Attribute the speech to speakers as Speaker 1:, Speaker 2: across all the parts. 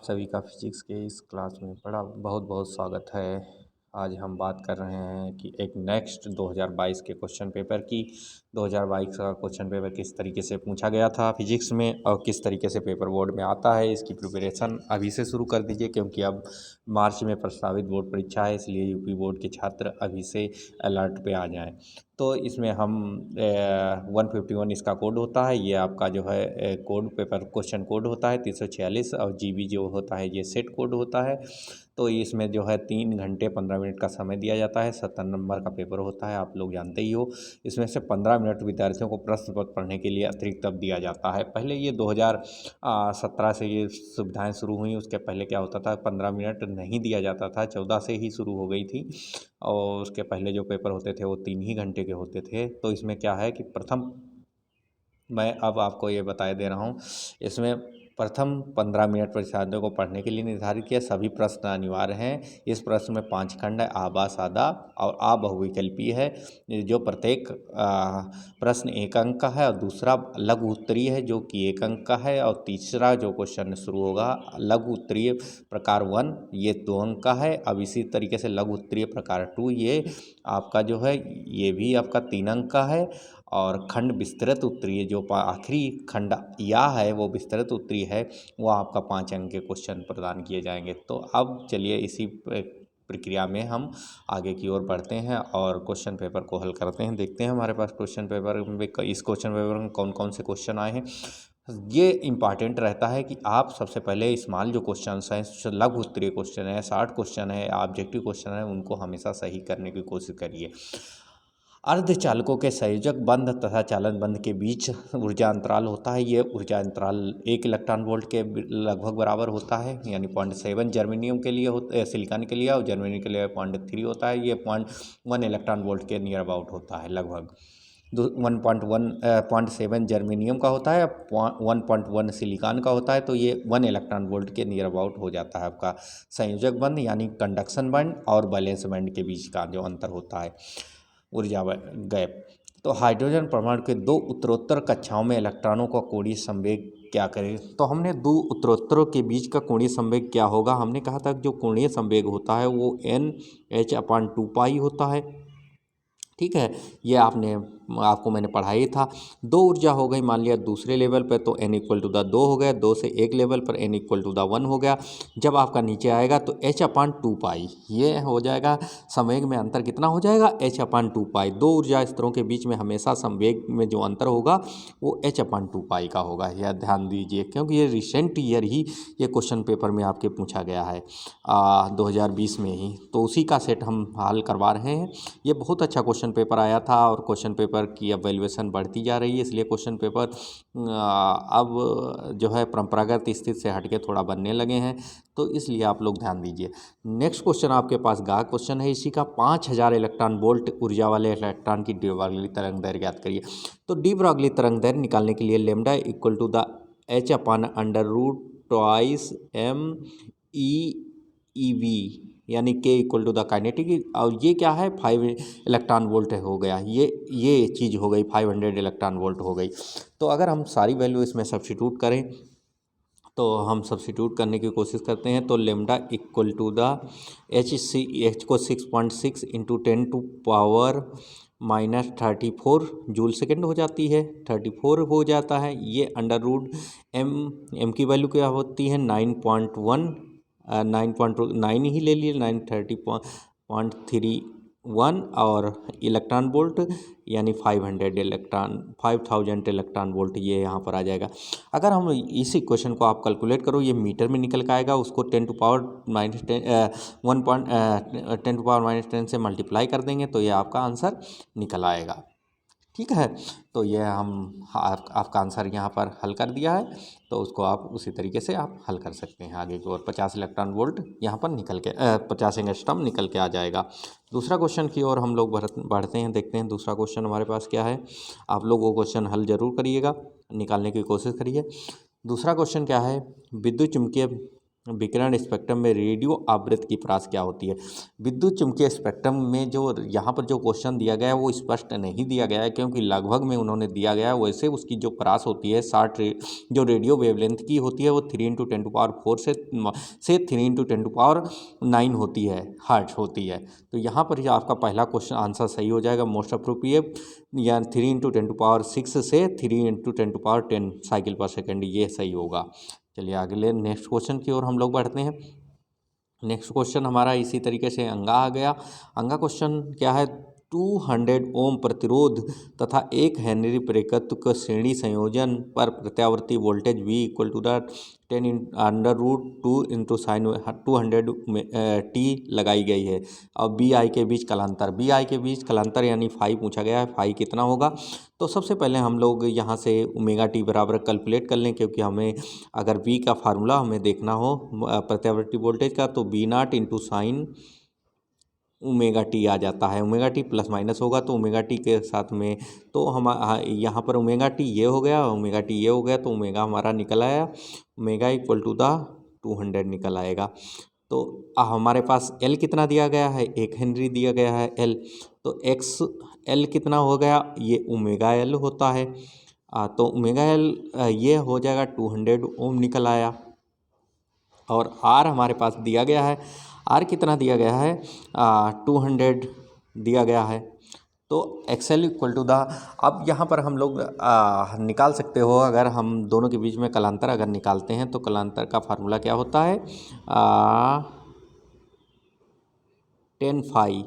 Speaker 1: सभी का फिजिक्स के इस क्लास में बड़ा बहुत बहुत स्वागत है। आज हम बात कर रहे हैं कि एक नेक्स्ट 2022 के क्वेश्चन पेपर की 2022 का क्वेश्चन पेपर किस तरीके से पूछा गया था फिजिक्स में और किस तरीके से पेपर बोर्ड में आता है। इसकी प्रिपरेशन अभी से शुरू कर दीजिए, क्योंकि अब मार्च में प्रस्तावित बोर्ड परीक्षा है, इसलिए यूपी बोर्ड के छात्र अभी से अलर्ट पे आ जाएं। तो इसमें हम 151 इसका कोड होता है, ये आपका जो है कोड पेपर क्वेश्चन कोड होता है 346, और जीबी जो होता है ये सेट कोड होता है। तो इसमें जो है 3 घंटे 15 मिनट का समय दिया जाता है। 70 नंबर का पेपर होता है, आप लोग जानते ही हो। इसमें से 15 मिनट विद्यार्थियों को प्रश्न पत्र पढ़ने के लिए अतिरिक्त अब दिया जाता है। पहले ये 2017 से ये सुविधाएं शुरू हुई। उसके पहले क्या होता था, 15 मिनट नहीं दिया जाता था, 14 से ही शुरू हो गई थी। और उसके पहले जो पेपर होते थे वो 3 ही घंटे के होते थे। तो इसमें क्या है कि प्रथम मैं अब आपको ये बताए दे रहा हूँ। इसमें प्रथम 15 मिनट परीक्षार्थियों को पढ़ने के लिए निर्धारित किया। सभी प्रश्न अनिवार्य हैं। इस प्रश्न में 5 खंड है, आ बा सादा और आ बहुविकल्पी है, जो प्रत्येक प्रश्न 1 अंक का है, और दूसरा लघु उत्तरीय है जो कि 1 अंक का है, और तीसरा जो क्वेश्चन शुरू होगा लघु उत्तरीय प्रकार 1, ये 2 अंक का है। अब इसी तरीके से लघु उत्तरीय प्रकार 2, ये आपका जो है ये भी आपका 3 अंक का है। और खंड विस्तृत उत्तरीय जो आखिरी खंड या है वो विस्तृत उत्तरीय है, वो आपका 5 अंक के क्वेश्चन प्रदान किए जाएंगे। तो अब चलिए इसी प्रक्रिया में हम आगे की ओर बढ़ते हैं और क्वेश्चन पेपर को हल करते हैं। देखते हैं हमारे पास क्वेश्चन पेपर में इस क्वेश्चन पेपर में कौन कौन से क्वेश्चन आए हैं। ये इम्पॉर्टेंट रहता है कि आप सबसे पहले स्मॉल जो क्वेश्चन हैं, लघु उत्तरीय क्वेश्चन है, शॉर्ट क्वेश्चन है, ऑब्जेक्टिव क्वेश्चन है, उनको हमेशा सही करने की कोशिश करिए। अर्धचालकों के संयोजक बंध तथा चालन बंध के बीच ऊर्जा अंतराल होता है। ये ऊर्जा अंतराल 1 इलेक्ट्रॉन वोल्ट के लगभग बराबर होता है, यानी 0.7 जर्मेनियम के लिए सिलिकॉन के लिए, और जर्मेनियम के लिए 0.3 होता है। ये 0.1 इलेक्ट्रॉन वोल्ट के नियर अबाउट होता है लगभग। 0.7 जर्मेनियम का होता है, 1.1 सिलिकॉन का होता है। तो ये 1 इलेक्ट्रॉन वोल्ट के नियर अबाउट हो जाता है आपका संयोजक बंध, यानी कंडक्शन बंध और बैलेंस बंध के बीच का जो अंतर होता है, ऊर्जा गैप। तो हाइड्रोजन परमाणु के 2 उत्तरोत्तर कक्षाओं में इलेक्ट्रॉनों का कोणीय संवेग क्या करें। तो हमने 2 उत्तरोत्तरों के बीच का कोणीय संवेग क्या होगा, हमने कहा था जो कोणीय संवेग होता है वो NH/2 होता है। ठीक है, ये आपको मैंने पढ़ाई था। 2 ऊर्जा हो गई, मान लिया दूसरे लेवल पर, तो N=2 हो गया। 2 से 1 लेवल पर N=1 हो गया। जब आपका नीचे आएगा तो H/2 ये हो जाएगा। संवेग में अंतर कितना हो जाएगा, H/2। 2 ऊर्जा स्तरों के बीच में हमेशा संवेग में जो अंतर होगा वो H/2 का होगा। यह ध्यान दीजिए, क्योंकि ये रिसेंट ईयर ही ये क्वेश्चन पेपर में आपके पूछा गया है 2020 में ही। तो उसी का सेट हम हल करवा रहे हैं। ये बहुत अच्छा क्वेश्चन पेपर आया था और क्वेश्चन पेपर की अब वैल्यूएशन बढ़ती जा रही है, इसलिए क्वेश्चन पेपर अब जो है परंपरागत स्थिति से हटके थोड़ा बनने लगे हैं। तो इसलिए आप लोग ध्यान दीजिए। नेक्स्ट क्वेश्चन आपके पास गा क्वेश्चन है इसी का। 5000 इलेक्ट्रॉन वोल्ट ऊर्जा वाले इलेक्ट्रॉन की डी ब्रॉगली तरंग दैर्घ्य ज्ञात करिए। तो डी ब्रॉगली तरंग दैर्घ्य निकालने के लिए lambda equal to the H/√2 MEeV, यानी K=द काइनेटिक। और ये क्या है, 5 इलेक्ट्रॉन वोल्ट हो गया। ये चीज़ हो गई, 500 इलेक्ट्रॉन वोल्ट हो गई। तो अगर हम सारी वैल्यू इसमें सब्स्टिट्यूट करें, तो हम सब्स्टिट्यूट करने की कोशिश करते हैं। तो lambda equal to the H को 6.6 इंटू 10⁻⁻34 जूल सेकेंड हो जाती है, 34 हो जाता है। ये अंडर रूट की वैल्यू क्या होती है, 9.1, 9.9 ही ले लिए, 930.31, और इलेक्ट्रॉन वोल्ट यानी 5000 इलेक्ट्रॉन वोल्ट ये यहाँ पर आ जाएगा। अगर हम इस इक्वेशन को आप कैलकुलेट करो, ये मीटर में निकल के आएगा, उसको 10⁻10 से मल्टीप्लाई कर देंगे तो ये आपका आंसर निकल आएगा। ठीक है, तो ये हम आपका आंसर यहाँ पर हल कर दिया है। तो उसको आप उसी तरीके से आप हल कर सकते हैं आगे की ओर। 50 इलेक्ट्रॉन वोल्ट यहाँ पर निकल के 50 एंगस्ट्रॉम निकल के आ जाएगा। दूसरा क्वेश्चन की ओर हम लोग बढ़ते हैं, देखते हैं दूसरा क्वेश्चन हमारे पास क्या है। आप लोग वो क्वेश्चन हल जरूर करिएगा, निकालने की कोशिश करिए। दूसरा क्वेश्चन क्या है, विद्युत चुम्बकीय विकिरण स्पेक्ट्रम में रेडियो आवृत्ति की परास क्या होती है। विद्युत चुम्बकीय स्पेक्ट्रम में जो यहाँ पर जो क्वेश्चन दिया गया है वो स्पष्ट नहीं दिया गया है, क्योंकि लगभग में उन्होंने दिया गया है। वैसे उसकी जो परास होती है 60 जो रेडियो वेवलेंथ की होती है वो 3 × 10⁴ से 3 × 10⁹ होती है, हर्ट्ज होती है। तो यहाँ पर ही आपका पहला क्वेश्चन आंसर सही हो जाएगा, मोस्ट अप्रोप्रिएट, या 3 × 10⁶ से 3 × 10⁻10 साइकिल पर सेकेंड, ये सही होगा। चलिए अगले नेक्स्ट क्वेश्चन की ओर हम लोग बढ़ते हैं। नेक्स्ट क्वेश्चन हमारा इसी तरीके से अंगा आ गया। अंगा क्वेश्चन क्या है, 200 ओम प्रतिरोध तथा 1 हेनरी प्रेरकत्व का श्रेणी संयोजन पर प्रत्यावर्ती वोल्टेज V = 10√2 × sin200t लगाई गई है। अब बी आई के बीच कलांतर, बी आई के बीच कलांतर यानी फाई पूछा गया है, फाई कितना होगा। तो सबसे पहले हम लोग यहाँ से ओमेगा टी बराबर कैलकुलेट कर लें, क्योंकि हमें अगर V का फार्मूला हमें देखना हो प्रत्यावर्ती वोल्टेज का, तो B0 × sin ओमेगा टी आ जाता है। ओमेगा टी प्लस माइनस होगा तो ओमेगा टी के साथ में, तो हम यहाँ पर ओमेगा टी ये हो गया, ओमेगा टी ये हो गया, तो ओमेगा हमारा निकल आया, ओमेगा = 200 निकल आएगा। तो हमारे पास एल कितना दिया गया है, 1 हेनरी दिया गया है एल, तो एक्स एल कितना हो गया, ये ओमेगा एल होता है। तो ओमेगा एल ये हो जाएगा 200 ओम निकल आया। और आर हमारे पास दिया गया है, आर कितना दिया गया है, 200 दिया गया है। तो एक्सएल = अब यहाँ पर हम लोग निकाल सकते हो, अगर हम दोनों के बीच में कलांतर अगर निकालते हैं तो कलांतर का फार्मूला क्या होता है, 10φ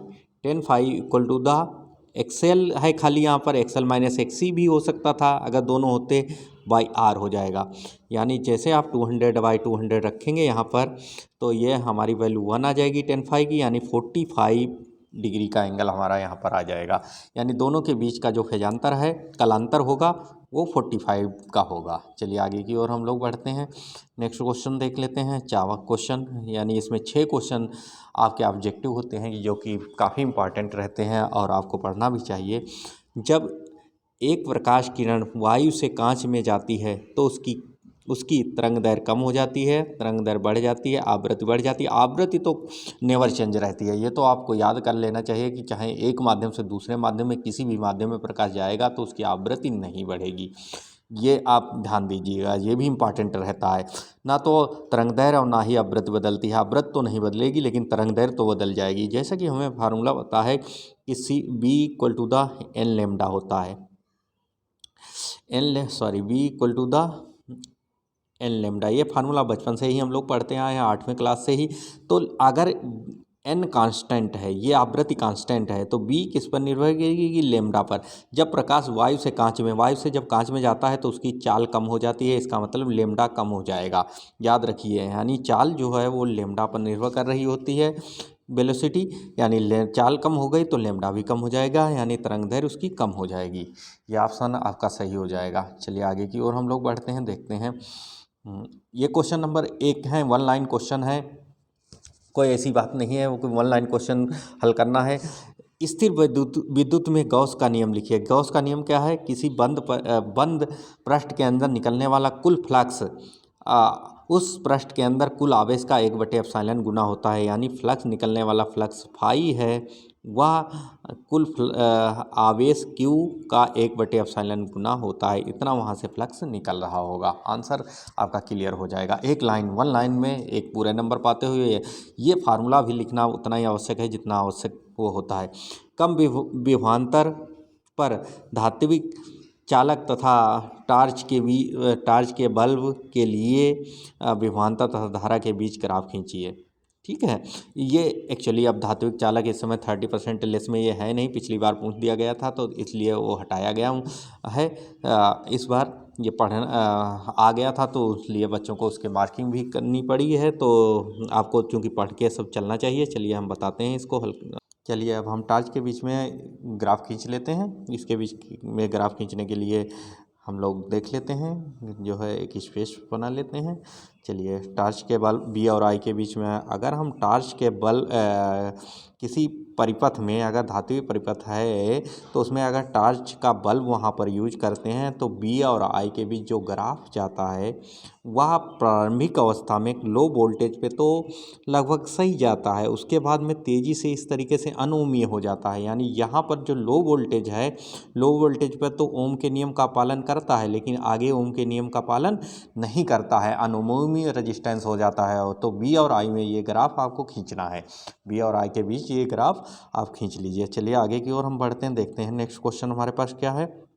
Speaker 1: = एक्सएल है, खाली यहाँ पर एक्सएल - एक्सी भी हो सकता था, अगर दोनों होते बाई आर हो जाएगा। यानी जैसे आप 200/200 रखेंगे यहाँ पर, तो ये हमारी वैल्यू 1 आ जाएगी 10φ की, यानी 45 डिग्री का एंगल हमारा यहाँ पर आ जाएगा। यानी दोनों के बीच का जो फेजांतर है, कलांतर होगा, वो 45 का होगा। चलिए आगे की ओर हम लोग बढ़ते हैं। नेक्स्ट क्वेश्चन देख लेते हैं, चावक क्वेश्चन, यानी इसमें 6 क्वेश्चन आपके ऑब्जेक्टिव होते हैं जो कि काफ़ी इंपॉर्टेंट रहते हैं और आपको पढ़ना भी चाहिए। जब एक प्रकाश किरण वायु से कांच में जाती है तो उसकी तरंग दैर्घ्य कम हो जाती है, तरंग दैर्घ्य बढ़ जाती है, आवृत्ति बढ़ जाती है। आवृत्ति तो नेवर चेंज रहती है, ये तो आपको याद कर लेना चाहिए कि चाहे एक माध्यम से दूसरे माध्यम में, किसी भी माध्यम में प्रकाश जाएगा तो उसकी आवृत्ति नहीं बढ़ेगी। ये आप ध्यान दीजिएगा, ये भी इम्पॉर्टेंट रहता है। ना तो तरंग दैर्घ्य और ना ही आवृत्ति बदलती है, आवृत्ति तो नहीं बदलेगी लेकिन तरंग दैर्घ्य तो बदल जाएगी। जैसा कि हमें फार्मूला पता है कि B = n होता है, B = n, ये फार्मूला बचपन से ही हम लोग पढ़ते आए हैं, 8वीं क्लास से ही। तो अगर n कांस्टेंट है, ये आवृत्ति कांस्टेंट है, तो b किस पर निर्भर करेगी कि लेमडा पर। जब प्रकाश वायु से कांच में, वायु से जब कांच में जाता है तो उसकी चाल कम हो जाती है, इसका मतलब लेमडा कम हो जाएगा, याद रखिए। यानी चाल जो है वो लेमडा पर निर्भर कर रही होती है, वेलोसिटी, यानी चाल कम हो गई तो लेमडा भी कम हो जाएगा, यानी तरंग दैर्घ्य उसकी कम हो जाएगी। ये ऑप्शन आपका सही हो जाएगा। चलिए आगे की ओर हम लोग बढ़ते हैं, देखते हैं। ये क्वेश्चन नंबर 1 है, 1 लाइन क्वेश्चन है, कोई ऐसी बात नहीं है वो कोई 1 लाइन क्वेश्चन हल करना है। स्थिर विद्युत में गॉस का नियम लिखिए। गॉस का नियम क्या है, किसी बंद पृष्ठ के अंदर निकलने वाला कुल फ्लक्स उस पृष्ठ के अंदर कुल आवेश का 1/ε गुना होता है। यानी फ्लक्स, निकलने वाला फ्लक्स फाई है, वह कुल आवेश Q का 1/ε गुना होता है। इतना वहाँ से फ्लक्स निकल रहा होगा। आंसर आपका क्लियर हो जाएगा। 1 लाइन में एक पूरे नंबर पाते हुए ये फार्मूला भी लिखना उतना ही आवश्यक है जितना आवश्यक वो होता है। कम विभवांतर पर धात्विक चालक तथा टार्च के बल्ब के लिए विभवांतर तथा धारा के बीच ग्राफ खींचिए। ठीक है, ये एक्चुअली अब धात्विक चालक इस समय 30% लेस में ये है नहीं, पिछली बार पूछ दिया गया था तो इसलिए वो हटाया गया है। इस बार ये पढ़ना आ गया था तो इसलिए बच्चों को उसके मार्किंग भी करनी पड़ी है, तो आपको चूँकि पढ़ के सब चलना चाहिए। चलिए हम बताते हैं इसको हल। चलिए अब हम टार्च के बीच में ग्राफ खींच लेते हैं। इसके बीच में ग्राफ खींचने के लिए हम लोग देख लेते हैं, जो है एक स्पेस बना लेते हैं। चलिए, टार्च के बल्ब बी और आई के बीच में, अगर हम टार्च के बल्ब किसी परिपथ में, अगर धात्विक परिपथ है तो उसमें अगर टार्च का बल्ब वहाँ पर यूज करते हैं तो बी और आई के बीच जो ग्राफ जाता है वह प्रारंभिक अवस्था में लो वोल्टेज पे तो लगभग सही जाता है, उसके बाद में तेज़ी से इस तरीके से अनोमीय हो जाता है। यानी यहाँ पर जो लो वोल्टेज है, लो वोल्टेज पर तो ओम के नियम का पालन करता है, लेकिन आगे ओम के नियम का पालन नहीं करता है, अनोमीय रेजिस्टेंस हो जाता है। तो बी और आई में ये ग्राफ आपको खींचना है, बी और आई के बीच ये ग्राफ आप खींच लीजिए। चलिए आगे की ओर हम बढ़ते हैं, देखते हैं नेक्स्ट क्वेश्चन हमारे पास क्या है।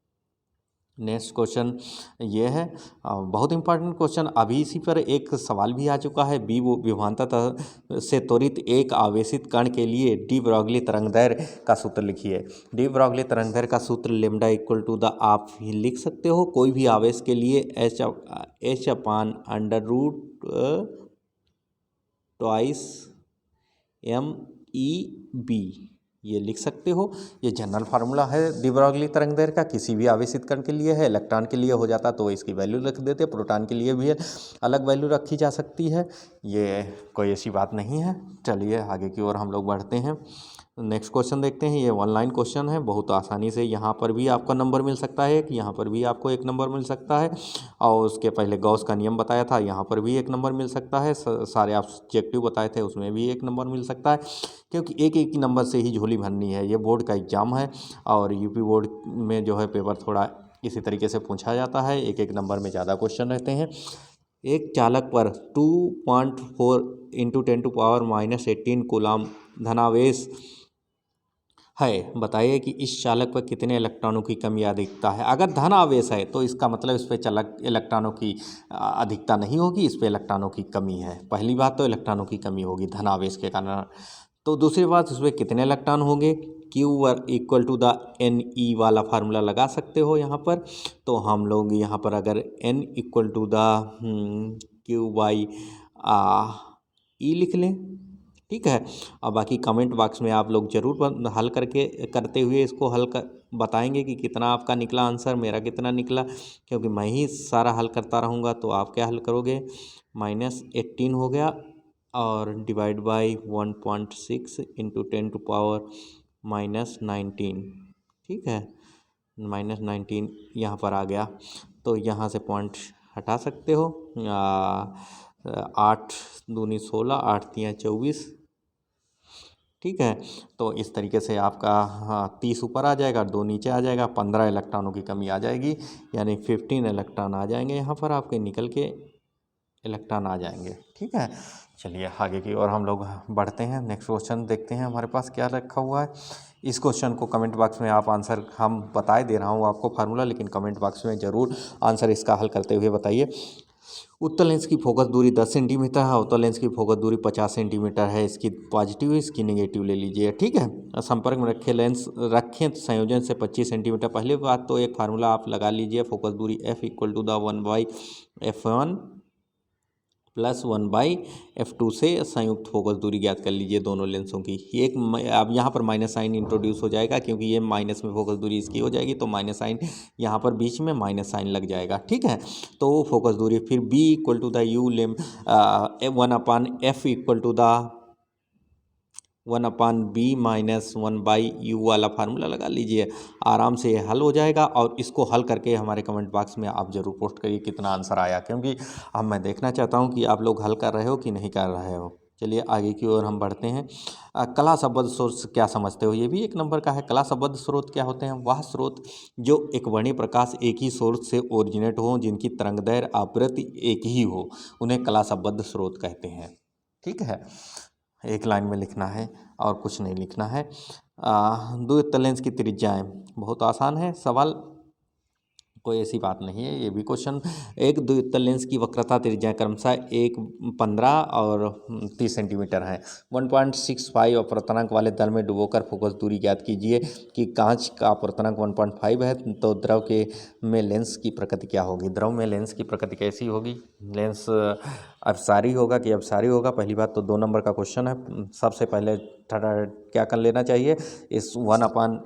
Speaker 1: नेक्स्ट क्वेश्चन ये है, बहुत इंपॉर्टेंट क्वेश्चन। अभी इसी पर एक सवाल भी आ चुका है। बी विभवांतर से त्वरित एक आवेशित कण के लिए डी ब्रॉगली तरंगदैर्घ्य का सूत्र लिखिए। डी ब्रॉगली तरंगदैर्घ्य का सूत्र लेमडा इक्वल टू द, आप ही लिख सकते हो कोई भी आवेश के लिए H upon under root twice M E B, ये लिख सकते हो। ये जनरल फार्मूला है डी ब्रॉगली तरंगदैर्घ्य का, किसी भी आवेशित कण के लिए है। इलेक्ट्रॉन के लिए हो जाता तो इसकी वैल्यू रख देते, प्रोटॉन के लिए भी है, अलग वैल्यू रखी जा सकती है, ये कोई ऐसी बात नहीं है। चलिए आगे की ओर हम लोग बढ़ते हैं, नेक्स्ट क्वेश्चन देखते हैं। ये ऑनलाइन क्वेश्चन है, बहुत आसानी से यहाँ पर भी आपका नंबर मिल सकता है, कि यहाँ पर भी आपको एक नंबर मिल सकता है, और उसके पहले गॉस का नियम बताया था, यहाँ पर भी एक नंबर मिल सकता है। सारे ऑब्जेक्टिव बताए थे उसमें भी एक नंबर मिल सकता है, क्योंकि एक एक नंबर से ही झोली भरनी है। ये बोर्ड का एग्ज़ाम है और यूपी बोर्ड में जो है पेपर थोड़ा इसी तरीके से पूछा जाता है, एक एक नंबर में ज़्यादा क्वेश्चन रहते हैं। एक चालक पर 2.4 इंटू 10⁻⁻18 कूलाम धनावेश है, बताइए कि इस चालक पर कितने इलेक्ट्रॉनों की कमी अधिकता है। अगर धन आवेश है तो इसका मतलब इस पर चालक इलेक्ट्रॉनों की अधिकता नहीं होगी, इस पर इलेक्ट्रॉनों की कमी है। पहली बात तो इलेक्ट्रॉनों की कमी होगी धन आवेश के कारण। तो दूसरी बात, उसमें कितने इलेक्ट्रॉन होंगे, Q equal to the n e वाला फार्मूला लगा सकते हो यहाँ पर। तो हम लोग यहाँ पर अगर n equal to the Q by E लिख लें, ठीक है। और बाकी कमेंट बॉक्स में आप लोग ज़रूर हल करके करते हुए इसको हल कर बताएंगे कि कितना आपका निकला आंसर, मेरा कितना निकला, क्योंकि मैं ही सारा हल करता रहूँगा तो आप क्या हल करोगे। -18 हो गया और डिवाइड बाई 1.6 इंटू 10⁻⁻19, ठीक है। -19 यहाँ पर आ गया, तो यहाँ से पॉइंट हटा सकते हो। 8 दूनी 16, 8 तियाँ 24, ठीक है। तो इस तरीके से आपका 30 ऊपर आ जाएगा, 2 नीचे आ जाएगा, 15 इलेक्ट्रॉनों की कमी आ जाएगी, यानी 15 इलेक्ट्रॉन आ जाएंगे यहाँ पर आपके निकल के, इलेक्ट्रॉन आ जाएंगे, ठीक है। चलिए आगे की ओर हम लोग बढ़ते हैं, नेक्स्ट क्वेश्चन देखते हैं हमारे पास क्या रखा हुआ है। इस क्वेश्चन को कमेंट बॉक्स में आप आंसर, हम बताए दे रहा हूँ आपको फार्मूला, लेकिन कमेंट बॉक्स में ज़रूर आंसर इसका हल करते हुए बताइए। उत्तल लेंस की फोकस दूरी 10 सेंटीमीटर है, अवतल लेंस की फोकस दूरी 50 सेंटीमीटर है। इसकी पॉजिटिव, इसकी नेगेटिव ले लीजिए, ठीक है। संपर्क में रखे लेंस रखें तो संयोजन से 25 सेंटीमीटर। पहली बात तो एक फार्मूला आप लगा लीजिए, फोकस दूरी F equal to the 1/F1 plus 1/F2 से संयुक्त फोकस दूरी ज्ञात कर लीजिए दोनों लेंसों की। एक अब यहाँ पर माइनस साइन इंट्रोड्यूस हो जाएगा, क्योंकि ये माइनस में फोकस दूरी इसकी हो जाएगी, तो माइनस साइन यहाँ पर बीच में माइनस साइन लग जाएगा, ठीक है। तो फोकस दूरी फिर B equal to the u लेम 1/F equal to the 1/B minus 1/U वाला फार्मूला लगा लीजिए, आराम से ये हल हो जाएगा। और इसको हल करके हमारे कमेंट बॉक्स में आप ज़रूर पोस्ट करिए कितना आंसर आया, क्योंकि अब मैं देखना चाहता हूँ कि आप लोग हल कर रहे हो कि नहीं कर रहे हो। चलिए आगे की ओर हम बढ़ते हैं। कला संबद्ध स्रोत क्या समझते हो, ये भी एक नंबर का है। कला संबद्ध स्रोत क्या होते हैं, वह स्रोत जो एक वर्णीय प्रकाश एक ही सोर्स से ओरिजिनेट हो, जिनकी तरंगदैर्घ्य आवृत्ति एक ही हो, उन्हें कला संबद्ध स्रोत कहते हैं, ठीक है। एक लाइन में लिखना है और कुछ नहीं लिखना है। द्वितल लेंस की त्रिज्याएं, बहुत आसान है सवाल, कोई ऐसी बात नहीं है। ये भी क्वेश्चन, एक द्वितल लेंस की वक्रता त्रिज्या क्रमशः 15 और 30 सेंटीमीटर है। 1.65 अपवर्तनांक वाले तल में डुबोकर फोकस दूरी ज्ञात कीजिए। कि कांच का अपवर्तनांक 1.5 है, तो द्रव के में लेंस की प्रकृति क्या होगी। द्रव में लेंस की प्रकृति कैसी होगी, लेंस अभिसारी होगा कि अभिसारी होगा, पहली बात तो 2 नंबर का क्वेश्चन है। सबसे पहले क्या कर लेना चाहिए, इस 1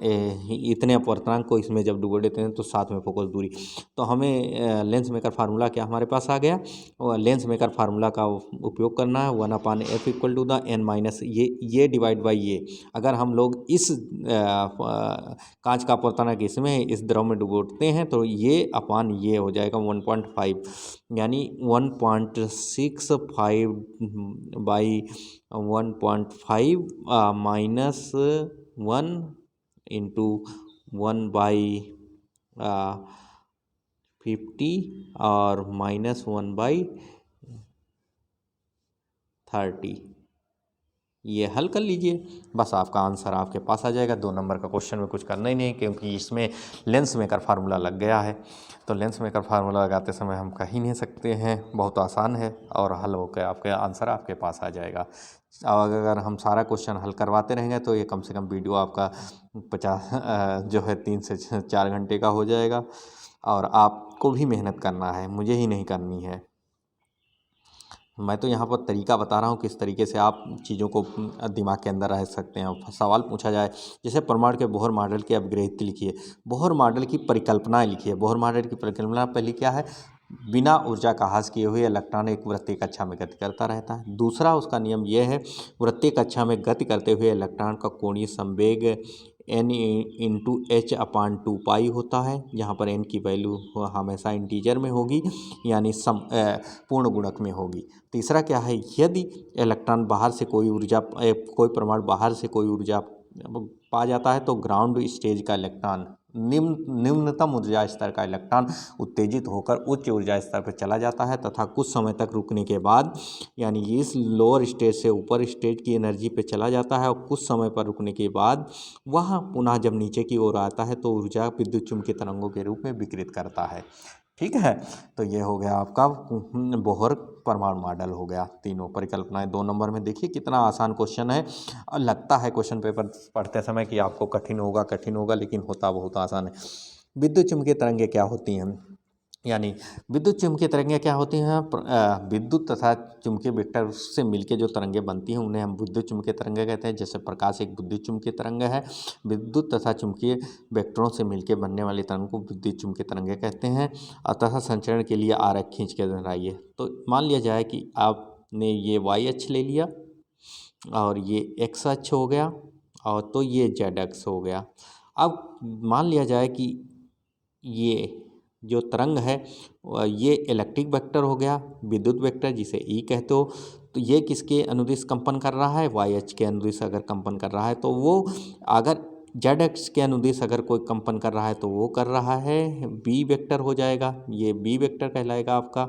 Speaker 1: इतने अपवर्तनांक को इसमें जब डुबो देते हैं तो साथ में फोकस दूरी, तो हमें लेंस मेकर फार्मूला क्या हमारे पास आ गया, लेंस मेकर फार्मूला का उपयोग करना है। 1/f equal to the n minus ये डिवाइड बाई ये। अगर हम लोग इस कांच का अपवर्तनांक इसमें इस द्रव में डुबोते हैं तो ये अपान ये हो जाएगा 1.5, यानी 1.65 बाई 1.5 माइनस 1 इंटू 1/50 और माइनस 1/30। ये हल कर लीजिए, बस आपका आंसर आपके पास आ जाएगा। 2 नंबर का क्वेश्चन में कुछ करना ही नहीं, क्योंकि इसमें लेंस मेकर फार्मूला लग गया है। तो लेंस मेकर फार्मूला लगाते समय हम कह ही नहीं सकते हैं, बहुत आसान है और हल होकर आपके आंसर आपके पास आ जाएगा। और अगर हम सारा क्वेश्चन हल करवाते रहेंगे तो ये कम से कम वीडियो आपका 50 जो है 3 से 4 घंटे का हो जाएगा। और आपको भी मेहनत करना है, मुझे ही नहीं करनी है। मैं तो यहाँ पर तरीका बता रहा हूँ किस तरीके से आप चीज़ों को दिमाग के अंदर रह सकते हैं। सवाल पूछा जाए जैसे परमाणु के बोहर मॉडल की अपग्रहित लिखिए, बोहर मॉडल की परिकल्पनाएं लिखिए। बोहर मॉडल की परिकल्पना पहली क्या है, बिना ऊर्जा का ह्रास किए हुए इलेक्ट्रॉन एक वृत्तीय कक्षा में गति करता रहता है। दूसरा उसका नियम यह है, वृत्तीय कक्षा में गति करते हुए इलेक्ट्रॉन का कोणीय संवेग n इंटू एच अपान 2 पाई होता है, जहाँ पर n की वैल्यू हमेशा इंटीजर में होगी, यानी पूर्ण गुणक में होगी। तीसरा क्या है, यदि इलेक्ट्रॉन बाहर से कोई ऊर्जा कोई परमाणु बाहर से कोई ऊर्जा पा जाता है तो ग्राउंड स्टेज का इलेक्ट्रॉन निम्नतम ऊर्जा स्तर का इलेक्ट्रॉन उत्तेजित होकर उच्च ऊर्जा स्तर पर चला जाता है तथा कुछ समय तक रुकने के बाद, यानी इस लोअर स्टेज से ऊपर स्टेज की एनर्जी पे चला जाता है और कुछ समय पर रुकने के बाद वह पुनः जब नीचे की ओर आता है तो ऊर्जा विद्युत चुम्बकीय तरंगों के रूप में विकिरित करता है। ठीक है, तो ये हो गया आपका बोहर परमाणु मॉडल हो गया। तीनों परिकल्पनाएं 2 नंबर में। देखिए कितना आसान क्वेश्चन है, और लगता है क्वेश्चन पेपर पढ़ते समय कि आपको कठिन होगा, लेकिन होता बहुत आसान है। विद्युत चुम्बकीय तरंगें क्या होती हैं, यानी विद्युत चुम्बकीय तरंगें क्या होती हैं, विद्युत तथा चुम्बकीय वेक्टर से मिलकर जो तरंगें बनती हैं उन्हें हम विद्युत चुम्बकीय तरंगें कहते हैं। जैसे प्रकाश एक विद्युत चुम्बकीय तरंग है, विद्युत तथा चुम्बकीय वेक्टरों से मिलकर बनने वाली तरंग को विद्युत चुम्बकीय तरंगें कहते हैं। तथा संचरण के लिए आरेख खींच के दोहराइए। तो मान लिया जाए कि आपने ये वाई अक्ष ले लिया और ये एक्स अक्ष हो गया, और तो ये जेड अक्ष हो गया। अब मान लिया जाए कि ये जो तरंग है ये इलेक्ट्रिक वेक्टर हो गया, विद्युत वेक्टर जिसे ई कहते हो। तो ये किसके अनुदिश कंपन कर रहा है, वाई अक्ष के अनुदिश अगर कंपन कर रहा है तो वो, अगर जेड अक्ष के अनुदिश अगर कोई कंपन कर रहा है तो वो कर रहा है बी वेक्टर हो जाएगा, ये बी वेक्टर कहलाएगा आपका।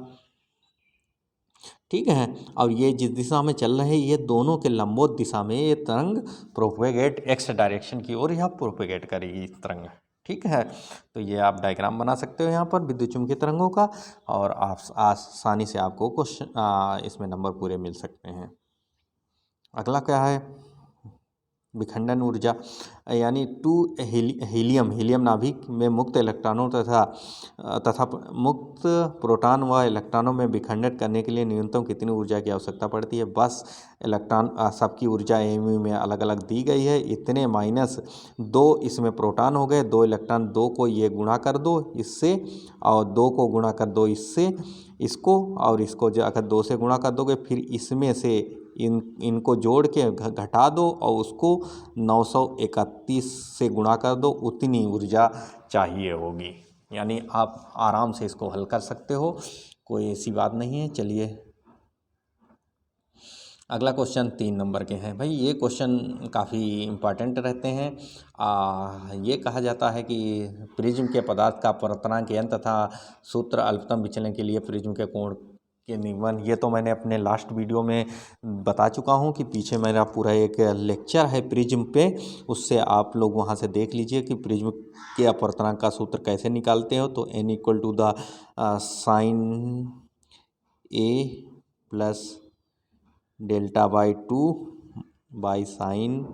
Speaker 1: ठीक है, और ये जिस दिशा में चल रहे हैं ये दोनों के लंबवत दिशा में ये तरंग प्रोपेगेट एक्स डायरेक्शन की ओर यह प्रोपेगेट करेगी तरंग। ठीक है, तो ये आप डायग्राम बना सकते हो यहाँ पर विद्युत चुम्बकीय तरंगों का, और आप आसानी से आपको क्वेश्चन इसमें नंबर पूरे मिल सकते हैं। अगला क्या है, विखंडन ऊर्जा, यानी हीलियम नाभिक में मुक्त इलेक्ट्रॉनों तथा मुक्त प्रोटॉन व इलेक्ट्रॉनों में विखंडित करने के लिए न्यूनतम कितनी ऊर्जा की आवश्यकता पड़ती है। बस इलेक्ट्रॉन सबकी ऊर्जा एमयू में अलग अलग दी गई है, इतने -2 इसमें प्रोटॉन हो गए, 2 इलेक्ट्रॉन, 2 को ये गुणा कर दो इससे और 2 को गुणा कर दो इससे, इसको और इसको जो अगर 2 से गुणा कर दोगे फिर इसमें से इनको जोड़ के घटा दो और उसको 931 से गुणा कर दो, उतनी ऊर्जा चाहिए होगी। यानी आप आराम से इसको हल कर सकते हो, कोई ऐसी बात नहीं है। चलिए अगला क्वेश्चन 3 नंबर के हैं। भाई ये क्वेश्चन काफ़ी इम्पॉर्टेंट रहते हैं। ये कहा जाता है कि प्रिज्म के पदार्थ का अपवर्तनांक n तथा सूत्र अल्पतम विचलन के लिए प्रिज्म के कोण के नियमन, ये तो मैंने अपने लास्ट वीडियो में बता चुका हूँ कि पीछे मेरा पूरा एक लेक्चर है प्रिज्म पे, उससे आप लोग वहाँ से देख लीजिए कि प्रिज्म के अपवर्तनांक का सूत्र कैसे निकालते हो। तो n equal to the sine a plus delta by sine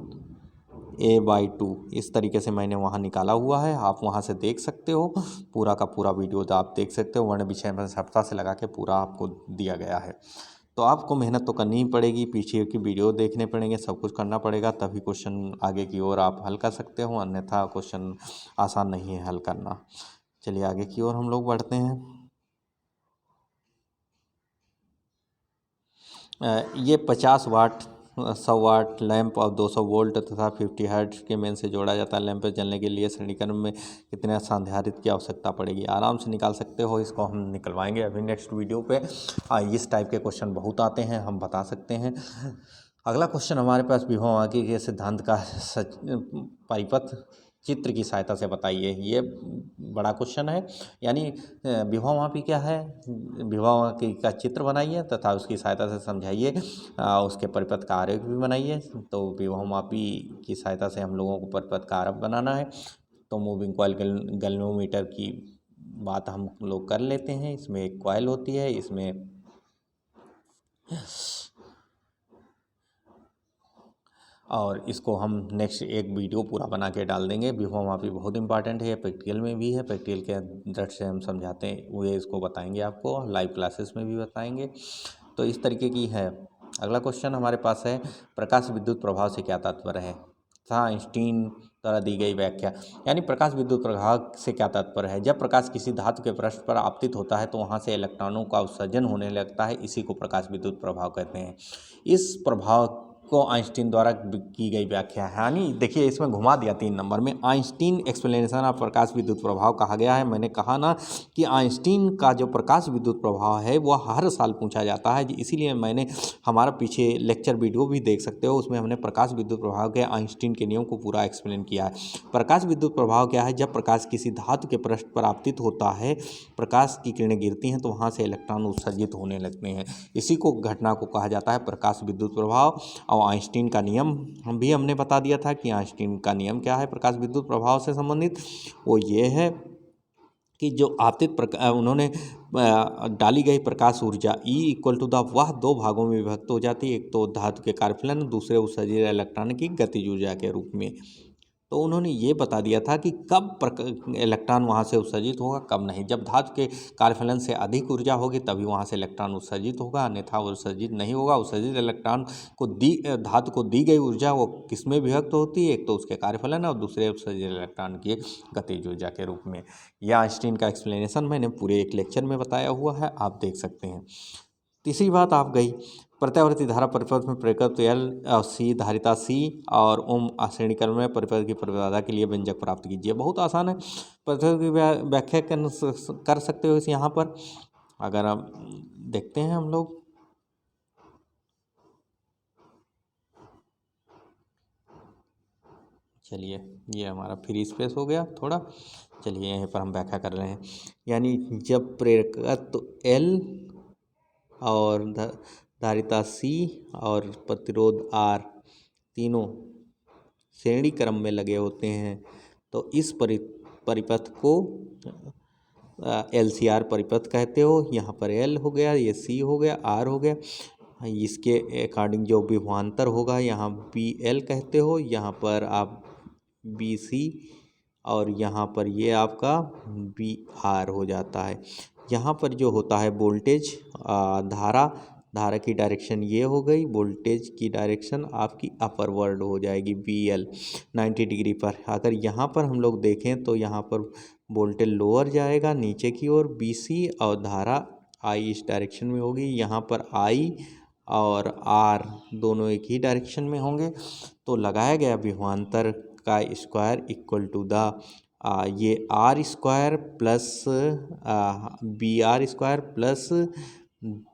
Speaker 1: a/2, इस तरीके से मैंने वहाँ निकाला हुआ है। आप वहाँ से देख सकते हो, पूरा का पूरा वीडियो आप देख सकते हो, वर्ण विषय में सप्ताह से लगा के पूरा आपको दिया गया है। तो आपको मेहनत तो करनी ही पड़ेगी, पीछे की वीडियो देखने पड़ेंगे, सब कुछ करना पड़ेगा, तभी क्वेश्चन आगे की ओर आप हल कर सकते हो, अन्यथा क्वेश्चन आसान नहीं है हल करना। चलिए आगे की ओर हम लोग बढ़ते हैं। ये 50 वाट 100 वाट लैंप और 200 वोल्ट तथा 50 हर्ट्ज के मेन से जोड़ा जाता है। लैंप पे जलने के लिए श्रेणी क्रम में कितने संधारित्र की आवश्यकता पड़ेगी? आराम से निकाल सकते हो, इसको हम निकलवाएंगे अभी नेक्स्ट वीडियो पे। इस टाइप के क्वेश्चन बहुत आते हैं, हम बता सकते हैं। अगला क्वेश्चन हमारे पास विभवांकी के सिद्धांत का परिपथ चित्र की सहायता से बताइए। ये बड़ा क्वेश्चन है, यानी विभवमापी क्या है, विभवमापी का चित्र बनाइए तथा उसकी सहायता से समझाइए, उसके परिपथ का आरेख भी बनाइए। तो विभवमापी की सहायता से हम लोगों को परिपथ का आरेख बनाना है। तो मूविंग कॉइल गैल्वेनोमीटर की बात हम लोग कर लेते हैं। इसमें एक कॉइल होती है, इसमें और इसको हम नेक्स्ट एक वीडियो पूरा बना के डाल देंगे। विभवमापी बहुत इंपॉर्टेंट है, प्रैक्टिकल में भी है, प्रैक्टिकल के अंदर से हम समझाते हैं वो इसको बताएंगे, आपको लाइव क्लासेस में भी बताएंगे। तो इस तरीके की है। अगला क्वेश्चन हमारे पास है, प्रकाश विद्युत प्रभाव से क्या तात्पर्य है? आइंस्टीन द्वारा दी गई व्याख्या। यानी प्रकाश विद्युत प्रभाव से क्या तात्पर्य है? जब प्रकाश किसी धातु के पृष्ठ पर आपतित होता है तो वहाँ से इलेक्ट्रॉनों का उत्सर्जन होने लगता है, इसी को प्रकाश विद्युत प्रभाव कहते हैं। इस प्रभाव को आइंस्टीन द्वारा की गई व्याख्या है। यानी देखिए इसमें घुमा दिया 3 नंबर में, आइंस्टीन एक्सप्लेनेशन ऑफ प्रकाश विद्युत प्रभाव कहा गया है। मैंने कहा ना कि आइंस्टीन का जो प्रकाश विद्युत प्रभाव है वो हर साल पूछा जाता है, इसीलिए मैंने हमारा पीछे लेक्चर वीडियो भी देख सकते हो, उसमें हमने प्रकाश विद्युत प्रभाव के आइंस्टीन के नियम को पूरा एक्सप्लेन किया है। प्रकाश विद्युत प्रभाव क्या है? जब प्रकाश किसी धातु के पृष्ठ पर आपतित होता है, प्रकाश की किरणें गिरती हैं तो वहाँ से इलेक्ट्रॉन उत्सर्जित होने लगते हैं, इसी को घटना को कहा जाता है प्रकाश विद्युत प्रभाव। और आइंस्टीन का नियम भी हमने बता दिया था कि आइंस्टीन का नियम क्या है प्रकाश विद्युत प्रभाव से संबंधित। वो ये है कि जो आपतित उन्होंने डाली गई प्रकाश ऊर्जा E इक्वल टू द वह 2 भागों में विभक्त हो जाती है, एक तो धातु के कार्यफलन, दूसरे उत्सर्जित इलेक्ट्रॉन की गतिज ऊर्जा के रूप में। तो उन्होंने ये बता दिया था कि कब इलेक्ट्रॉन वहाँ से उत्सर्जित होगा, कब नहीं। जब धातु के कार्यफलन से अधिक ऊर्जा होगी तभी वहाँ से इलेक्ट्रॉन उत्सर्जित होगा, अन्यथा उत्सर्जित नहीं होगा। उत्सर्जित इलेक्ट्रॉन को धातु को दी गई ऊर्जा वो किस में विभक्त होती है? एक तो उसके कार्यफलन और दूसरे उत्सर्जित इलेक्ट्रॉन की गतिज ऊर्जा के रूप में। यह आइंस्टीन का एक्सप्लेनेशन मैंने पूरे एक लेक्चर में बताया हुआ है, आप देख सकते हैं। तीसरी बात आप गई, प्रत्यावर्ती धारा परिपथ में प्रेरकत्व L और C, धारिता C और ओम श्रेणी क्रम में परिपथ की प्रतिबाधा के लिए व्यंजक प्राप्त कीजिए। बहुत आसान है, परिपथ की व्याख्या कर सकते हो इस यहाँ पर। अगर आप देखते हैं हम लोग, चलिए ये हमारा फ्री स्पेस हो गया थोड़ा, चलिए यहीं पर हम व्याख्या कर रहे हैं। यानी जब प्रेरकत्व L और धारिता C और प्रतिरोध R तीनों श्रेणी क्रम में लगे होते हैं तो इस परिपथ को LCR परिपथ कहते हो। यहाँ पर L हो गया, ये C हो गया, R हो गया, इसके अकॉर्डिंग जो विभवांतर होगा यहाँ BL कहते हो, यहाँ पर आप BC और यहाँ पर ये आपका BR हो जाता है। यहाँ पर जो होता है वोल्टेज, धारा की डायरेक्शन ये हो गई, वोल्टेज की डायरेक्शन आपकी अपर वर्ड हो जाएगी BL 90 डिग्री पर। अगर यहाँ पर हम लोग देखें तो यहाँ पर वोल्टेज लोअर जाएगा नीचे की ओर BC, और धारा I इस डायरेक्शन में होगी, यहाँ पर I और R दोनों एक ही डायरेक्शन में होंगे। तो लगाया गया विभवांतर का स्क्वायर इक्वल टू द ये R square plus BR square plus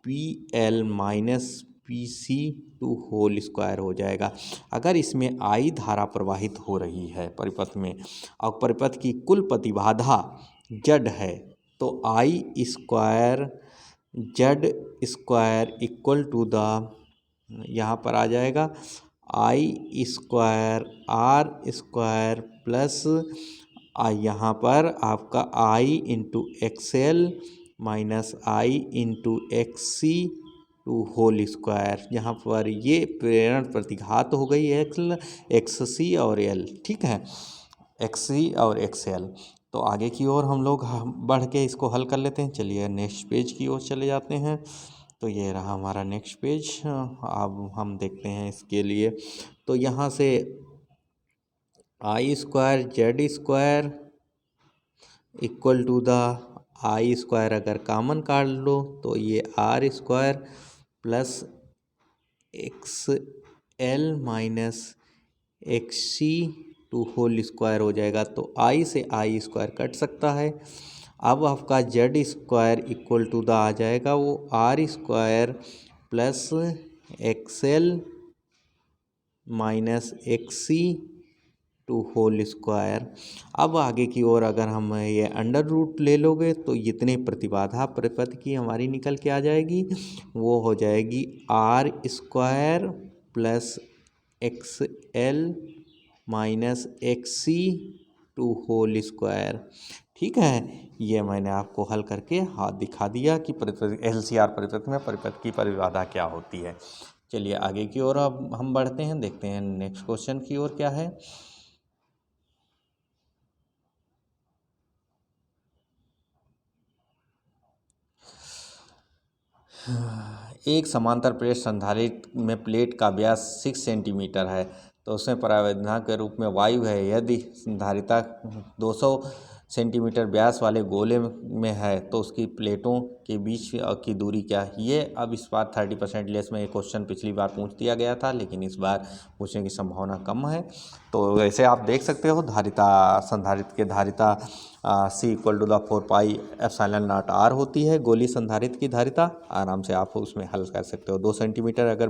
Speaker 1: BL minus PC to whole square हो जाएगा। अगर इसमें I धारा प्रवाहित हो रही है परिपथ में और परिपथ की कुल प्रतिबाधा Z है तो I square Z square equal to the, यहाँ पर आ जाएगा I square R square plus यहाँ पर आपका I into XL minus I into XC to whole square. यहाँ पर ये प्रेरण प्रतिघात हो गई XC और L, ठीक है, XC और XL। तो आगे की ओर हम लोग बढ़ के इसको हल कर लेते हैं। चलिए नेक्स्ट पेज की ओर चले जाते हैं। तो ये रहा हमारा नेक्स्ट पेज। अब हम देखते हैं इसके लिए। तो यहाँ से I square Z square equal to the I square अगर कॉमन काट लो तो ये R square plus X L minus X C to whole square हो जाएगा। तो आई से आई स्क्वायर कट सकता है। अब आपका Z square equal to the आ जाएगा वो R square plus XL minus X C to whole square. अब आगे की ओर अगर हम ये अंडर रूट ले लोगे तो इतने प्रतिबाधा परिपथ की हमारी निकल के आ जाएगी, वो हो जाएगी R square plus X L minus X C to whole square. ठीक है, ये मैंने आपको हल करके हाथ दिखा दिया कि LCR परिपथ में परिपथ की परिबाधा क्या होती है। चलिए आगे की ओर अब हम बढ़ते हैं, देखते हैं नेक्स्ट क्वेश्चन की ओर क्या है। एक समांतर प्लेट संधारित्र में प्लेट का व्यास 6 सेंटीमीटर है, तो उसमें परावैद्युता के रूप में वायु है। यदि संधारिता 200 सेंटीमीटर व्यास वाले गोले में है तो उसकी प्लेटों के बीच की दूरी क्या है। ये अब इस बार 30% लेस में ये क्वेश्चन पिछली बार पूछ दिया गया था, लेकिन इस बार पूछने की संभावना कम है। तो वैसे आप देख सकते हो धारिता संधारित्र के धारिता C equal to the 4 pi epsilon naught R होती है। गोली संधारित्र की धारिता आराम से आप उसमें हल कर सकते हो। 2 सेंटीमीटर अगर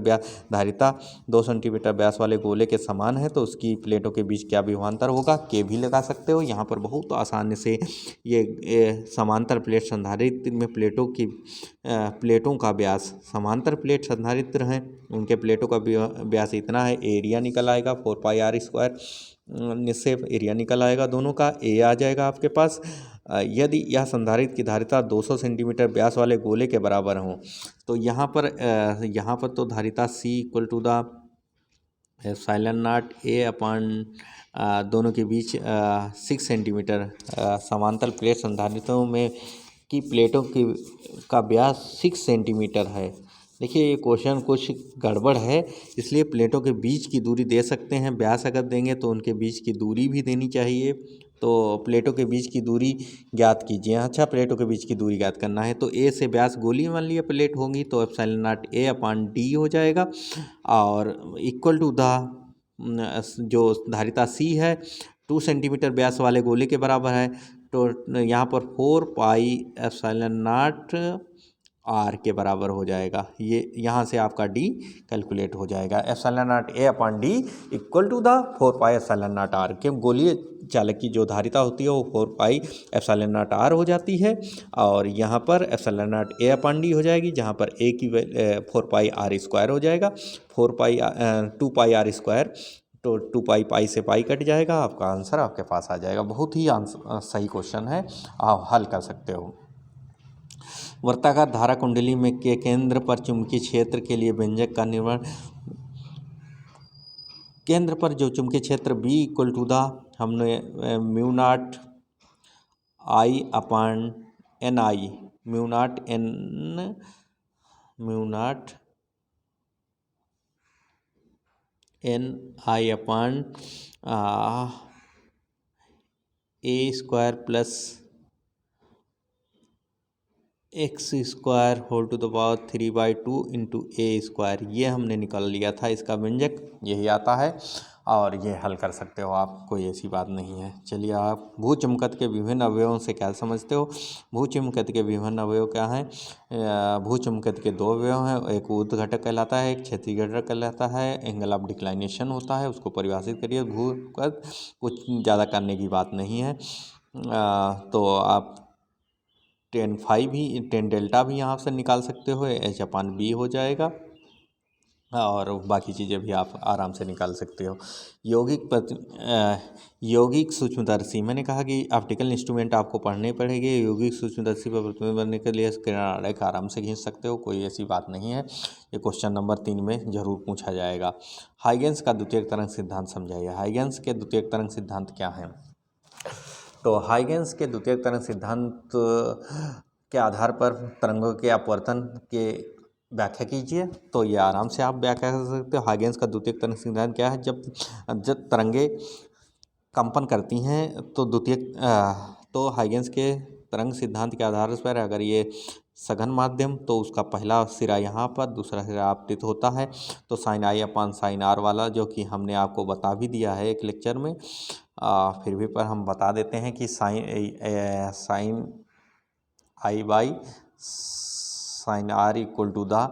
Speaker 1: धारिता 2 सेंटीमीटर व्यास वाले गोले के समान है तो उसकी प्लेटों के बीच क्या विभवांतर होगा, के भी लगा सकते हो। यहाँ पर बहुत आसानी से ये समांतर प्लेट संधारित्र में प्लेटों का व्यास, समांतर प्लेट संधारित्र हैं उनके प्लेटों का व्यास इतना है, एरिया निकल आएगा 4 पाई आर स्क्वायर, इससे एरिया निकल आएगा दोनों का, ए आ जाएगा आपके पास। यदि यह संधारित्र की धारिता 200 सेंटीमीटर व्यास वाले गोले के बराबर हो तो यहाँ पर तो धारिता C equal to the epsilon naught A upon दोनों के बीच 6 सेंटीमीटर, समांतर प्लेट संधारित्रों में की प्लेटों की का व्यास 6 सेंटीमीटर है। देखिए ये क्वेश्चन कुछ गड़बड़ है, इसलिए प्लेटों के बीच की दूरी दे सकते हैं, व्यास अगर देंगे तो उनके बीच की दूरी भी देनी चाहिए। तो प्लेटों के बीच की दूरी ज्ञात कीजिए। अच्छा, प्लेटों के बीच की दूरी ज्ञात करना है तो ए से व्यास गोली मान लिया प्लेट होगी तो epsilon naught A upon D हो जाएगा, और इक्वल टू द जो धारिता सी है 2 सेंटीमीटर व्यास वाले गोले के बराबर है, तो यहाँ पर 4 पाई एप्सिलॉन नॉट आर के बराबर हो जाएगा। ये यहाँ से आपका डी कैलकुलेट हो जाएगा। Epsilon naught A upon D equal to the 4 pi epsilon naught R, के गोलीय चालक की जो धारिता होती है वो 4 पाई एप्सिलॉन नॉट आर हो जाती है, और यहाँ पर epsilon naught A upon D हो जाएगी, जहाँ पर ए की 4 पाई आर स्क्वायर हो जाएगा, 2 पाई आर स्क्वायर, तो 2 पाई पाई से पाई कट जाएगा, आपका आंसर आपके पास आ जाएगा। बहुत ही सही क्वेश्चन है, आप हल कर सकते हो। वर्ताकार धारा कुंडली में के केंद्र पर चुंबकीय क्षेत्र के लिए व्यंजक का निर्माण, केंद्र पर जो चुंबकीय क्षेत्र B इक्वल टू द हमने mu naught I upon N I, mu naught N I upon A square plus X square whole to the power 3/2 into A square, ये हमने निकाल लिया था। इसका व्यंजक यही आता है और ये हल कर सकते हो आप, कोई ऐसी बात नहीं है। चलिए, आप भूचुंबकत्व के विभिन्न अवयवों से क्या समझते हो। भूचुंबकत्व के विभिन्न अवयव क्या हैं। भूचुंबकत्व के 2 अवयव हैं, एक ऊर्ध्व घटक कहलाता है, एक क्षैतिज घटक कहलाता है। एंगल ऑफ डिक्लाइनेशन होता है, उसको परिभाषित करिए। भूचुंबकत्व कुछ ज़्यादा करने की बात नहीं है। तो आप tan डेल्टा भी यहाँ से निकाल सकते हो, H/B हो जाएगा, और बाकी चीज़ें भी आप आराम से निकाल सकते हो। यौगिक सूक्ष्मदर्शी, मैंने कहा कि ऑप्टिकल इंस्ट्रूमेंट आपको पढ़ने पड़ेंगे। यौगिक सूक्ष्मदर्शी पर प्रतिबिंब बनने के लिए किरण रेखा आराम से खींच सकते हो, कोई ऐसी बात नहीं है। ये क्वेश्चन नंबर 3 में जरूर पूछा जाएगा। हाइगेंस का द्वितीयक तरंग सिद्धांत समझाइए। हाइगेंस के द्वितीयक तरंग सिद्धांत क्या है। तो हाइगेंस के द्वितीयक तरंग सिद्धांत के आधार पर तरंगों के अपवर्तन के व्याख्या कीजिए। तो ये आराम से आप व्याख्या कर सकते हो। हाइगेंस का द्वितीयक तरंग सिद्धांत क्या है? जब जब तरंगे कंपन करती हैं तो तो हाइगेंस के तरंग सिद्धांत के आधार पर अगर ये सघन माध्यम तो उसका पहला सिरा यहाँ पर, दूसरा सिरा आपतित होता है। तो sine i upon sine r वाला, जो कि हमने आपको बता भी दिया है एक लेक्चर में, फिर भी पर हम बता देते हैं कि sine i by sine r equal to the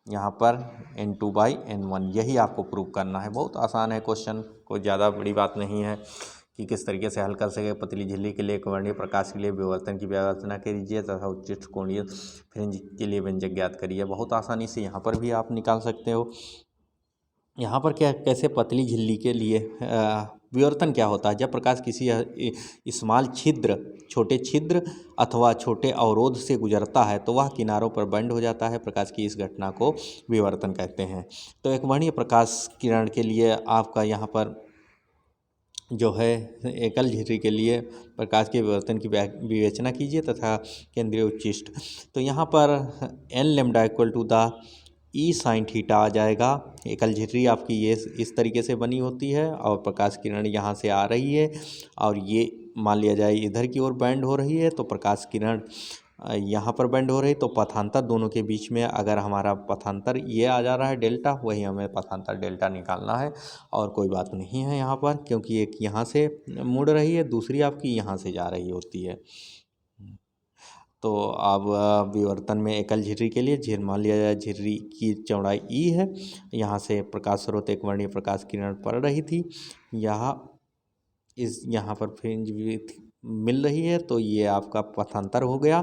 Speaker 1: यहाँ पर N2/N1, यही आपको प्रूव करना है। बहुत आसान है क्वेश्चन, कोई ज़्यादा बड़ी बात नहीं है कि किस तरीके से हल कर सके। पतली झिल्ली के लिए एकवर्णीय प्रकाश के लिए विवर्तन की व्यवस्था कीजिए तथा उच्च कोणीय फ्रिंज के लिए व्यंजक ज्ञात करिए। बहुत आसानी से यहाँ पर भी आप निकाल सकते हो। यहाँ पर क्या, कैसे पतली झिल्ली के लिए विवर्तन क्या होता है? जब प्रकाश किसी स्मॉल छिद्र, छोटे छिद्र अथवा छोटे अवरोध से गुजरता है तो वह किनारों पर बंद हो जाता है। प्रकाश की इस घटना को विवर्तन कहते हैं। तो एकवर्णीय प्रकाश किरण के लिए आपका यहाँ पर जो है एकल झिर्री के लिए प्रकाश के विवर्तन की विवेचना कीजिए तथा केंद्रीय उच्चिष्ट। तो यहाँ पर n lambda equal to the E sine theta आ जाएगा। एकल झिर्री आपकी ये इस तरीके से बनी होती है और प्रकाश किरण यहाँ से आ रही है और ये मान लिया जाए इधर की ओर बैंड हो रही है, तो प्रकाश किरण यहाँ पर बैंड हो रही, तो पथांतर दोनों के बीच में अगर हमारा पथांतर ये आ जा रहा है डेल्टा, वही हमें पथांतर डेल्टा निकालना है। और कोई बात नहीं है यहाँ पर, क्योंकि एक यहाँ से मुड़ रही है, दूसरी आपकी यहाँ से जा रही होती है। तो अब विवर्तन में एकल झिर्री के लिए मान लिया जाए झिर्री की चौड़ाई ई है, यहाँ से प्रकाश स्रोत एकवर्णीय प्रकाश किरण पड़ रही थी, यहाँ पर फ्रिंज मिल रही है, तो ये आपका पथांतर हो गया।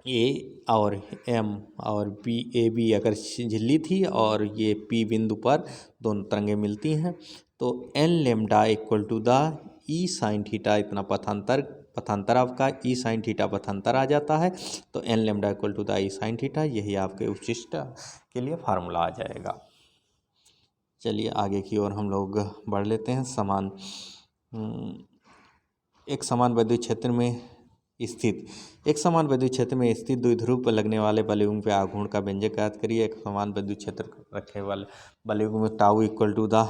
Speaker 1: ए और एम और बी, ए बी अगर झिल्ली थी और ये पी बिंदु पर दोनों तरंगें मिलती हैं, तो n lambda equal to the E sine theta, इतना पथांतर आपका ई साइन थीटा पथांतर आ जाता है। तो n lambda equal to the E sine theta, यही आपके उच्चिष्ट के लिए फार्मूला आ जाएगा। चलिए आगे की ओर हम लोग बढ़ लेते हैं। एक समान विद्युत क्षेत्र में स्थित द्विध्रुव पर लगने वाले बलयुग्म पे आघूर्ण का व्यंजक ज्ञात करिए। एक समान विद्युत क्षेत्र रखे वाले बलयुग्म में टाउ इक्वल टू द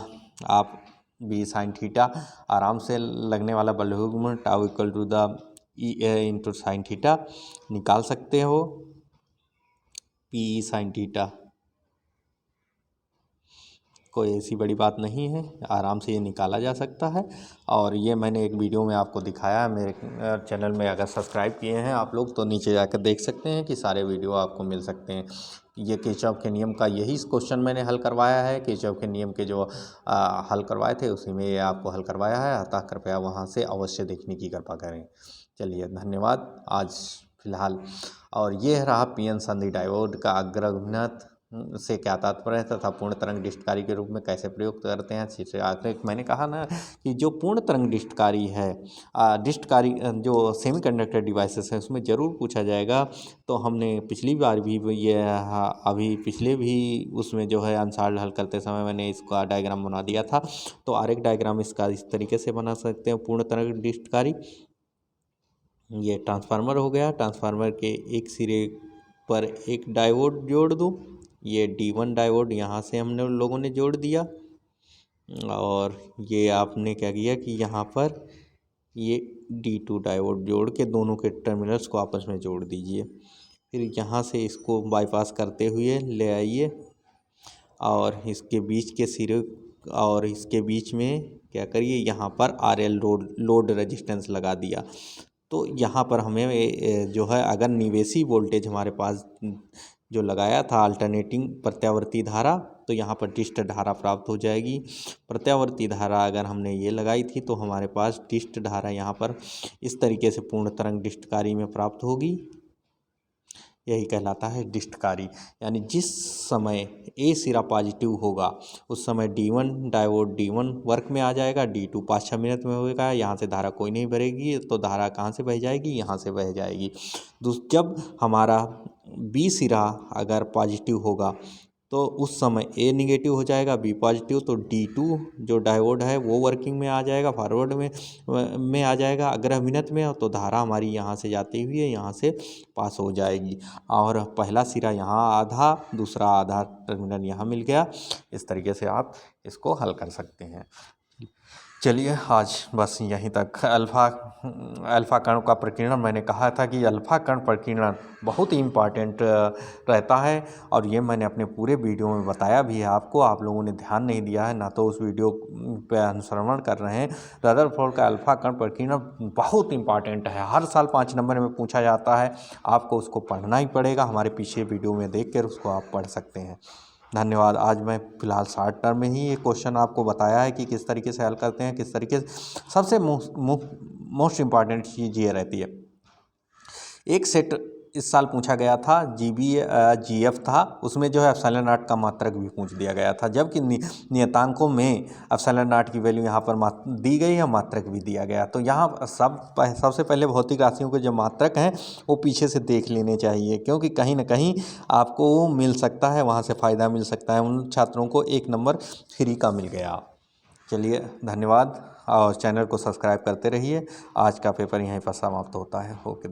Speaker 1: आप बी साइन थीटा, आराम से लगने वाला बलयुग्म tau equal to the E into sine theta निकाल सकते हो। पी साइन थीटा कोई ऐसी बड़ी बात नहीं है, आराम से ये निकाला जा सकता है। और ये मैंने एक वीडियो में आपको दिखाया, मेरे चैनल में अगर सब्सक्राइब किए हैं आप लोग तो नीचे जाकर देख सकते हैं कि सारे वीडियो आपको मिल सकते हैं। ये किरचॉफ के नियम का यही क्वेश्चन मैंने हल करवाया है। किरचॉफ के नियम के जो हल करवाए थे उसी में ये आपको हल करवाया है, अतः कृपया वहाँ से अवश्य देखने की कृपा करें। चलिए धन्यवाद आज फिलहाल। और ये रहा पीएन संधि डायोड का अग्रघनत से क्या तात्पर्य है तथा पूर्ण तरंग डिस्टकारी के रूप में कैसे प्रयोग करते हैं। शीर्षक आखिर मैंने कहा ना कि जो पूर्ण तरंग डिस्टकारी है, डिस्टकारी जो सेमीकंडक्टर डिवाइसेस है उसमें ज़रूर पूछा जाएगा। तो हमने पिछली बार भी ये अभी पिछले भी उसमें जो है आंसर हल करते समय मैंने इसका डायग्राम बना दिया था। तो आरेख डायग्राम इसका इस तरीके से बना सकते हैं। पूर्ण तरंग डिस्टकारी, ये ट्रांसफार्मर हो गया, ट्रांसफार्मर के एक सिरे पर एक डायोड जोड़ दूँ, ये D1 डायोड यहाँ से हमने लोगों ने जोड़ दिया। और ये आपने क्या किया कि यहाँ पर ये D2 डायोड जोड़ के दोनों के टर्मिनल्स को आपस में जोड़ दीजिए। फिर यहाँ से इसको बाईपास करते हुए ले आइए और इसके बीच के सिरे और इसके बीच में क्या करिए, यहाँ पर RL लोड रेजिस्टेंस लगा दिया। तो यहाँ पर हमें जो है अगर निवेशी वोल्टेज हमारे पास जो लगाया था अल्टरनेटिंग प्रत्यावर्ती धारा, तो यहाँ पर डिस्ट धारा प्राप्त हो जाएगी। प्रत्यावर्ती धारा अगर हमने ये लगाई थी तो हमारे पास डिस्ट धारा यहाँ पर इस तरीके से पूर्ण तरंग डिस्टकारी में प्राप्त होगी। यही कहलाता है डिस्टकारी। यानी जिस समय ए सिरा पॉजिटिव होगा उस समय D1 डायोड D1 वर्क में आ जाएगा, D2 5-6 मिनट में होगा। यहाँ से धारा कोई नहीं भरेगी, तो धारा कहाँ से बह जाएगी, यहाँ से बह जाएगी। जब हमारा बी सिरा अगर पॉजिटिव होगा तो उस समय ए निगेटिव हो जाएगा, बी पॉजिटिव, तो D2 जो डायोड है वो वर्किंग में आ जाएगा, फॉरवर्ड में आ जाएगा। अगर अभिनत में हो तो धारा हमारी यहाँ से जाती हुई है यहाँ से पास हो जाएगी, और पहला सिरा यहाँ आधा, दूसरा आधा टर्मिनल यहाँ मिल गया। इस तरीके से आप इसको हल कर सकते हैं। चलिए आज बस यहीं तक। अल्फ़ा कण का प्रकीर्णन, मैंने कहा था कि अल्फ़ा कण प्रकीर्णन बहुत ही इम्पॉर्टेंट रहता है, और ये मैंने अपने पूरे वीडियो में बताया भी है आपको। आप लोगों ने ध्यान नहीं दिया है, ना तो उस वीडियो पे अनुसरण कर रहे हैं। रदरफोर्ड का अल्फ़ा कण प्रकीर्णन बहुत इंपॉर्टेंट है, हर साल 5 नंबर में पूछा जाता है। आपको उसको पढ़ना ही पड़ेगा, हमारे पीछे वीडियो में देख कर उसको आप पढ़ सकते हैं। धन्यवाद। आज मैं फ़िलहाल शॉर्ट टर्म में ही ये क्वेश्चन आपको बताया है कि किस तरीके से हल करते हैं, किस तरीके से। सबसे मोस्ट इम्पॉर्टेंट चीज़ ये रहती है, एक सेट इस साल पूछा गया था, GF था, उसमें जो है एप्सिलॉन नॉट का मात्रक भी पूछ दिया गया था, जबकि नियतांकों में एप्सिलॉन नॉट की वैल्यू यहाँ पर दी गई है, मात्रक भी दिया गया। तो यहाँ सबसे पहले भौतिक राशियों के जो मात्रक हैं वो पीछे से देख लेने चाहिए, क्योंकि कहीं ना कहीं आपको वो मिल सकता है, वहाँ से फ़ायदा मिल सकता है। उन छात्रों को 1 नंबर फ्री का मिल गया। चलिए धन्यवाद, और चैनल को सब्सक्राइब करते रहिए। आज का पेपर यहीं पर समाप्त होता है। ओके।